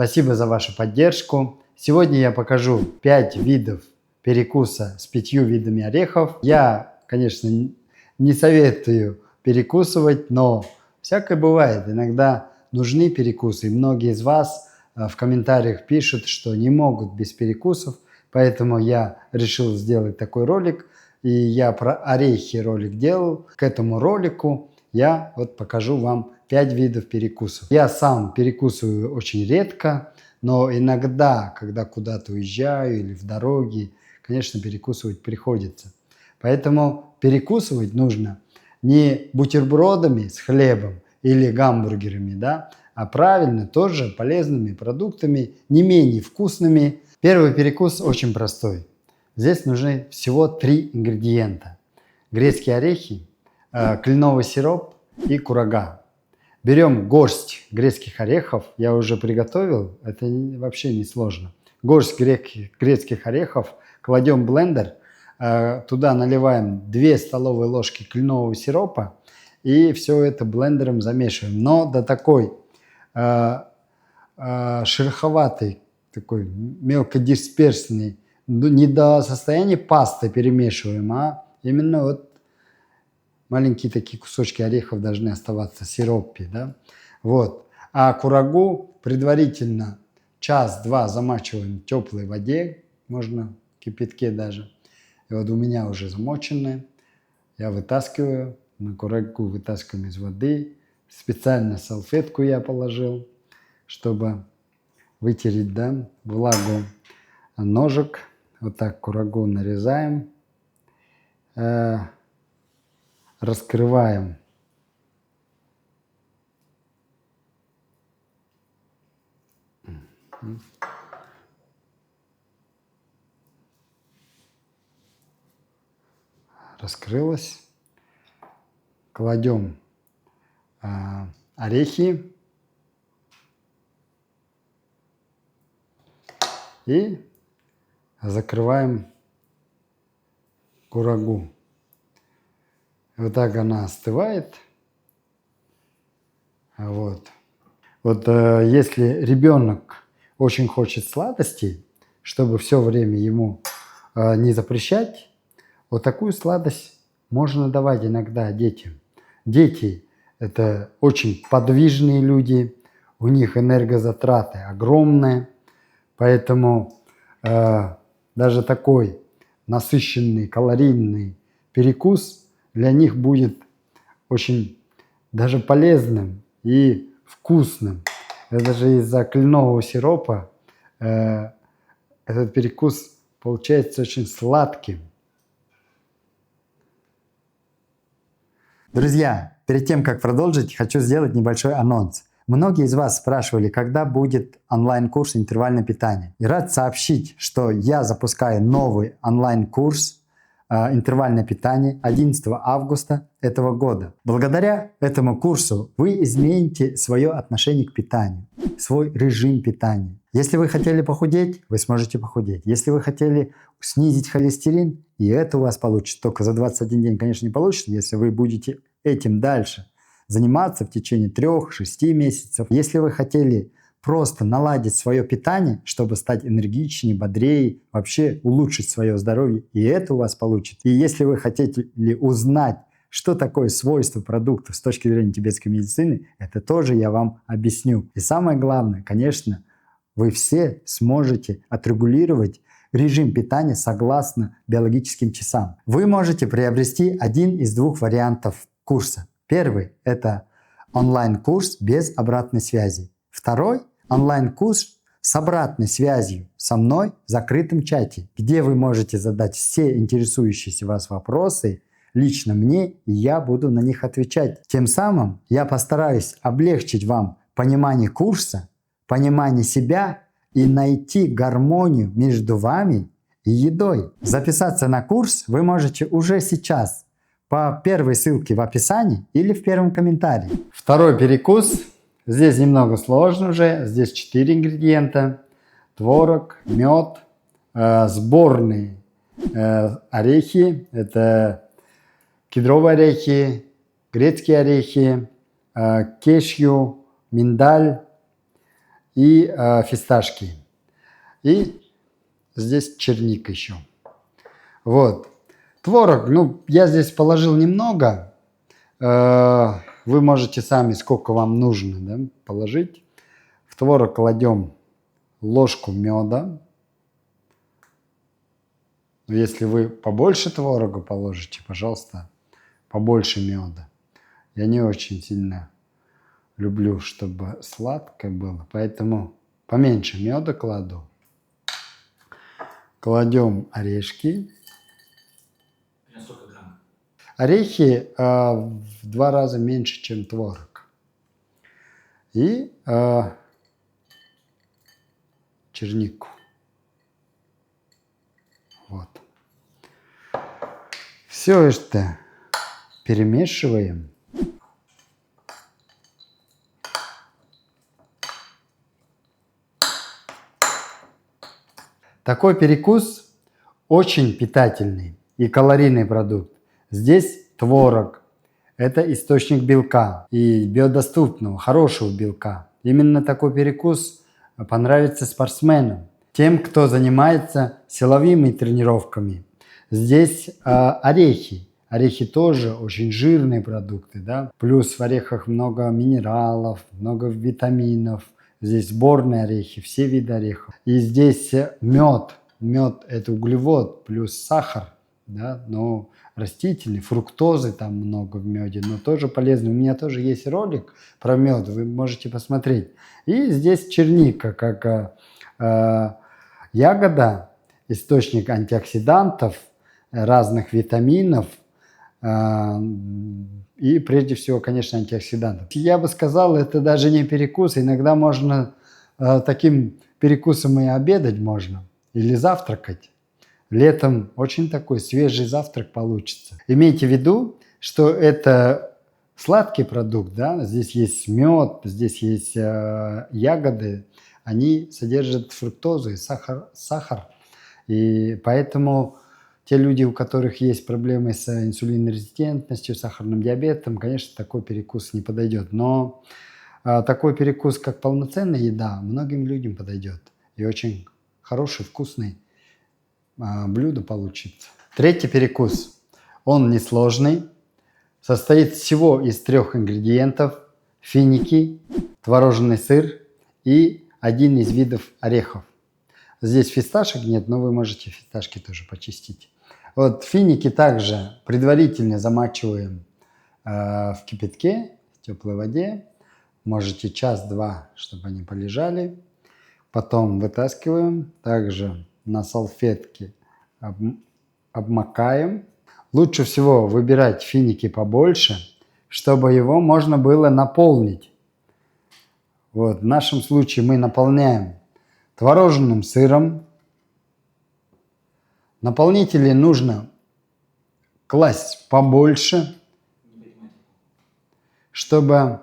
Спасибо за вашу поддержку. Сегодня я покажу 5 видов перекуса с 5 видами орехов. Я, конечно, не советую перекусывать, но всякое бывает. Иногда нужны перекусы. И многие из вас в комментариях пишут, что не могут без перекусов. Поэтому я решил сделать такой ролик. И я про орехи ролик делал. К этому ролику я покажу вам 5 видов перекусов. Я сам перекусываю очень редко, но иногда, когда куда-то уезжаю или в дороге, конечно, перекусывать приходится. Поэтому перекусывать нужно не бутербродами с хлебом или гамбургерами, да, а правильно тоже полезными продуктами, не менее вкусными. Первый перекус очень простой. Здесь нужны всего 3 ингредиента. Грецкие орехи, кленовый сироп и курага. Берем горсть грецких орехов, я уже приготовил, это вообще не сложно. Горсть грецких орехов кладем в блендер, туда наливаем 2 столовые ложки кленового сиропа и все это блендером замешиваем. Но до такой шероховатой, такой мелкодисперсной, не до состояния пасты перемешиваем, а именно маленькие такие кусочки орехов должны оставаться в сиропе, да? А курагу предварительно час-два замачиваем в теплой воде, можно в кипятке даже. И у меня уже замоченные. Я вытаскиваю, на курагу вытаскиваем из воды. Специально салфетку я положил, чтобы вытереть, да, влагу. Ножик, так курагу нарезаем. Раскрываем раскрылась, кладем орехи и закрываем курагу. Вот так она остывает. Если ребенок очень хочет сладостей, чтобы все время ему не запрещать, такую сладость можно давать иногда детям. Дети – это очень подвижные люди, у них энергозатраты огромные, поэтому даже такой насыщенный, калорийный перекус для них будет очень даже полезным и вкусным. Это же из-за кленового сиропа этот перекус получается очень сладким. Друзья, перед тем, как продолжить, хочу сделать небольшой анонс. Многие из вас спрашивали, когда будет онлайн-курс интервальное питание. И рад сообщить, что я запускаю новый онлайн-курс интервальное питание 11 августа этого года. Благодаря этому курсу вы измените свое отношение к питанию, свой режим питания. Если вы хотели похудеть, вы сможете похудеть. Если вы хотели снизить холестерин, и это у вас получится. Только за 21 день, конечно, не получится, если вы будете этим дальше заниматься в течение 3-6 месяцев. Если вы хотели просто наладить свое питание, чтобы стать энергичнее, бодрее, вообще улучшить свое здоровье, и это у вас получится. И если вы хотите узнать, что такое свойства продуктов с точки зрения тибетской медицины, это тоже я вам объясню. И самое главное, конечно, вы все сможете отрегулировать режим питания согласно биологическим часам. Вы можете приобрести один из 2 вариантов курса. Первый – это онлайн-курс без обратной связи. Второй – онлайн-курс с обратной связью со мной в закрытом чате, где вы можете задать все интересующиеся вас вопросы лично мне, и я буду на них отвечать. Тем самым я постараюсь облегчить вам понимание курса, понимание себя и найти гармонию между вами и едой. Записаться на курс вы можете уже сейчас по первой ссылке в описании или в первом комментарии. Второй перекус. Здесь немного сложно уже. Здесь 4 ингредиента. Творог, мед, сборные орехи. Это кедровые орехи, грецкие орехи, кешью, миндаль и фисташки. И здесь черника еще. Вот. Творог, ну, я здесь положил немного. Вы можете сами, сколько вам нужно, да, положить. В творог кладем ложку меда. Если вы побольше творога положите, пожалуйста, побольше меда. Я не очень сильно люблю, чтобы сладкое было, поэтому поменьше меда кладу. Кладем орешки. Сколько грамм? Орехи в 2 раза меньше, чем творог. И чернику. Вот. Все это перемешиваем. Такой перекус очень питательный и калорийный продукт. Здесь творог. Это источник белка и биодоступного, хорошего белка. Именно такой перекус понравится спортсменам, тем, кто занимается силовыми тренировками. Здесь орехи. Орехи тоже очень жирные продукты, да? Плюс в орехах много минералов, много витаминов. Здесь сборные орехи, все виды орехов. И здесь мед. Мед – это углевод плюс сахар, да? Но растительный, фруктозы там много в меде, но тоже полезно. У меня тоже есть ролик про мед, вы можете посмотреть. И здесь черника, как ягода, источник антиоксидантов, разных витаминов и прежде всего, конечно, антиоксидантов. Я бы сказал, это даже не перекус. Иногда можно таким перекусом и обедать можно или завтракать. Летом очень такой свежий завтрак получится. Имейте в виду, что это сладкий продукт, да? Здесь есть мед, здесь есть ягоды. Они содержат фруктозу и сахар. И поэтому те люди, у которых есть проблемы с инсулинорезистентностью, сахарным диабетом, конечно, такой перекус не подойдет. Но такой перекус, как полноценная еда, многим людям подойдет. И очень хороший, вкусный блюдо получится. Третий перекус. Он несложный. Состоит всего из 3 ингредиентов. Финики, творожный сыр и один из видов орехов. Здесь фисташек нет, но вы можете фисташки тоже почистить. Вот финики также предварительно замачиваем в кипятке, в теплой воде. Можете час-два, чтобы они полежали. Потом вытаскиваем. Также на салфетке обмакаем. Лучше всего выбирать финики побольше, чтобы его можно было наполнить. Вот, в нашем случае мы наполняем творожным сыром. Наполнители нужно класть побольше, чтобы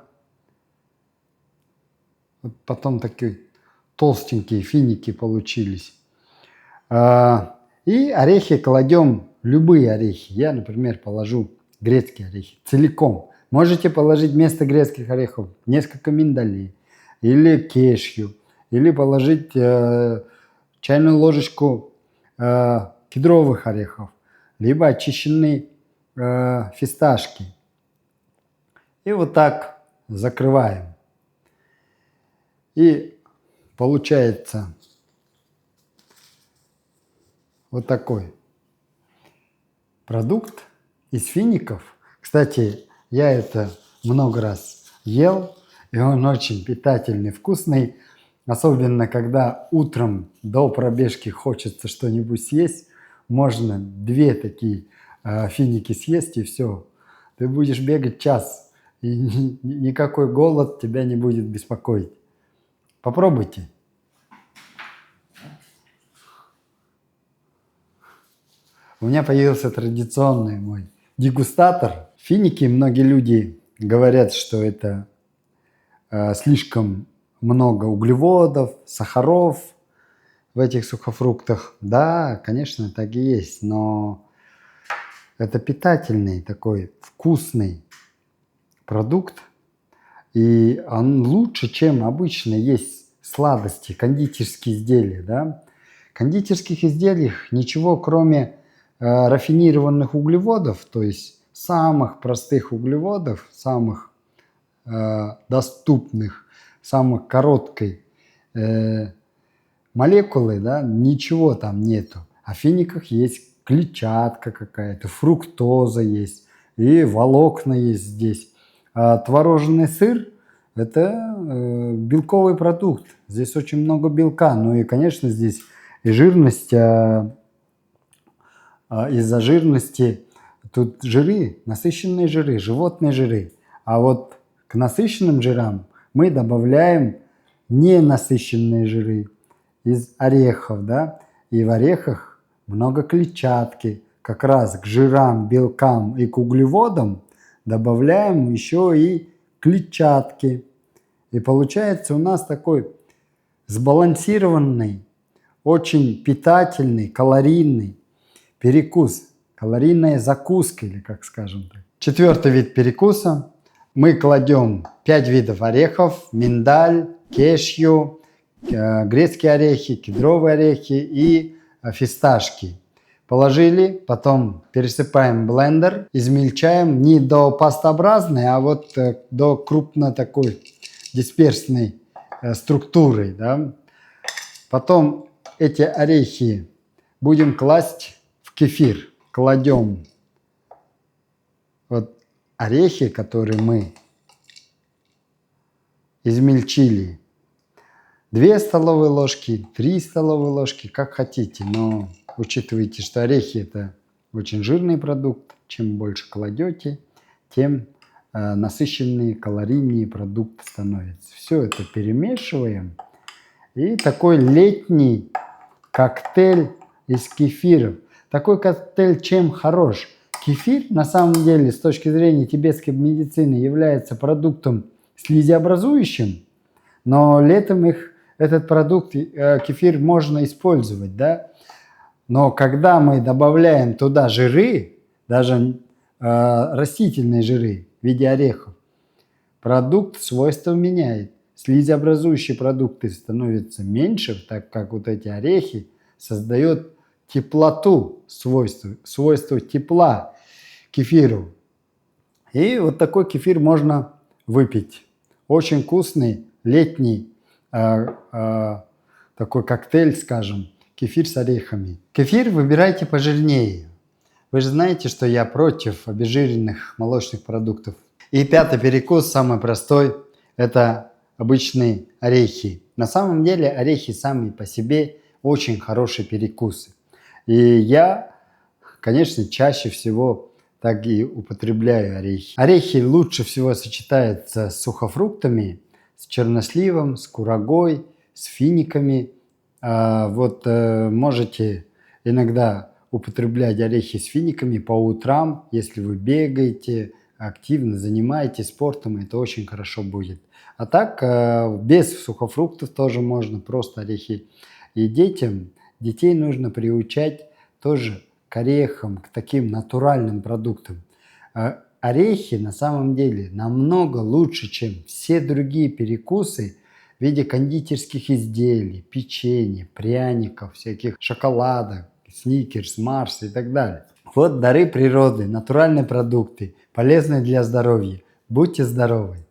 потом такие толстенькие финики получились. И орехи кладем, любые орехи. Я, например, положу грецкие орехи целиком. Можете положить вместо грецких орехов несколько миндалей или кешью, или положить чайную ложечку кедровых орехов, либо очищенные фисташки. И вот так закрываем. И получается вот такой продукт из фиников. Кстати, я это много раз ел, и он очень питательный, вкусный. Особенно, когда утром до пробежки хочется что-нибудь съесть, можно 2 такие финики съесть, и все. Ты будешь бегать час, и никакой голод тебя не будет беспокоить. Попробуйте. У меня появился традиционный мой дегустатор. Финики, многие люди говорят, что это слишком много углеводов, сахаров в этих сухофруктах. Да, конечно, так и есть, но это питательный такой вкусный продукт, и он лучше, чем обычно есть сладости, кондитерские изделия, да. В кондитерских изделиях ничего, кроме рафинированных углеводов, то есть самых простых углеводов, самых доступных, самых короткой молекулы, да, ничего там нету. А в финиках есть клетчатка какая-то, фруктоза есть, и волокна есть здесь. А творожный сыр – это белковый продукт. Здесь очень много белка. Ну и, конечно, здесь и жирность, из-за жирности тут жиры, насыщенные жиры, животные жиры. А вот к насыщенным жирам мы добавляем ненасыщенные жиры из орехов, да, и в орехах много клетчатки. Как раз к жирам, белкам и к углеводам добавляем еще и клетчатки. И получается у нас такой сбалансированный, очень питательный, калорийный перекус, калорийная закуска, или как скажем так. Четвертый вид перекуса. Мы кладем 5 видов орехов: миндаль, кешью, грецкие орехи, кедровые орехи и фисташки. Положили, потом пересыпаем в блендер, измельчаем не до пастообразной, а вот до крупно такой дисперсной структуры. Да. Потом эти орехи будем класть в кефир. Кладем вот орехи, которые мы измельчили. 2 столовые ложки, 3 столовые ложки, как хотите. Но учитывайте, что орехи – это очень жирный продукт. Чем больше кладете, тем насыщеннее, калорийнее продукт становится. Все это перемешиваем. И такой летний коктейль из кефиров. Такой коктейль чем хорош? Кефир, на самом деле, с точки зрения тибетской медицины, является продуктом слизеобразующим, но летом этот продукт, кефир, можно использовать, да? Но когда мы добавляем туда жиры, даже растительные жиры в виде орехов, продукт свойства меняет. Слизеобразующие продукты становятся меньше, так как вот эти орехи создают теплоту, свойства тепла кефиру. И вот такой кефир можно выпить. Очень вкусный летний такой коктейль, скажем, кефир с орехами. Кефир выбирайте пожирнее. Вы же знаете, что я против обезжиренных молочных продуктов. И пятый перекус, самый простой, это обычные орехи. На самом деле орехи сами по себе очень хорошие перекусы. И я, конечно, чаще всего так и употребляю орехи. Орехи лучше всего сочетаются с сухофруктами, с черносливом, с курагой, с финиками. Можете иногда употреблять орехи с финиками по утрам, если вы бегаете, активно занимаетесь спортом, это очень хорошо будет. А так, без сухофруктов тоже можно, просто орехи. И детей нужно приучать тоже к орехам, к таким натуральным продуктам. Орехи на самом деле намного лучше, чем все другие перекусы в виде кондитерских изделий, печенья, пряников, всяких шоколадок, сникерс, марс и так далее. Вот дары природы, натуральные продукты, полезные для здоровья. Будьте здоровы!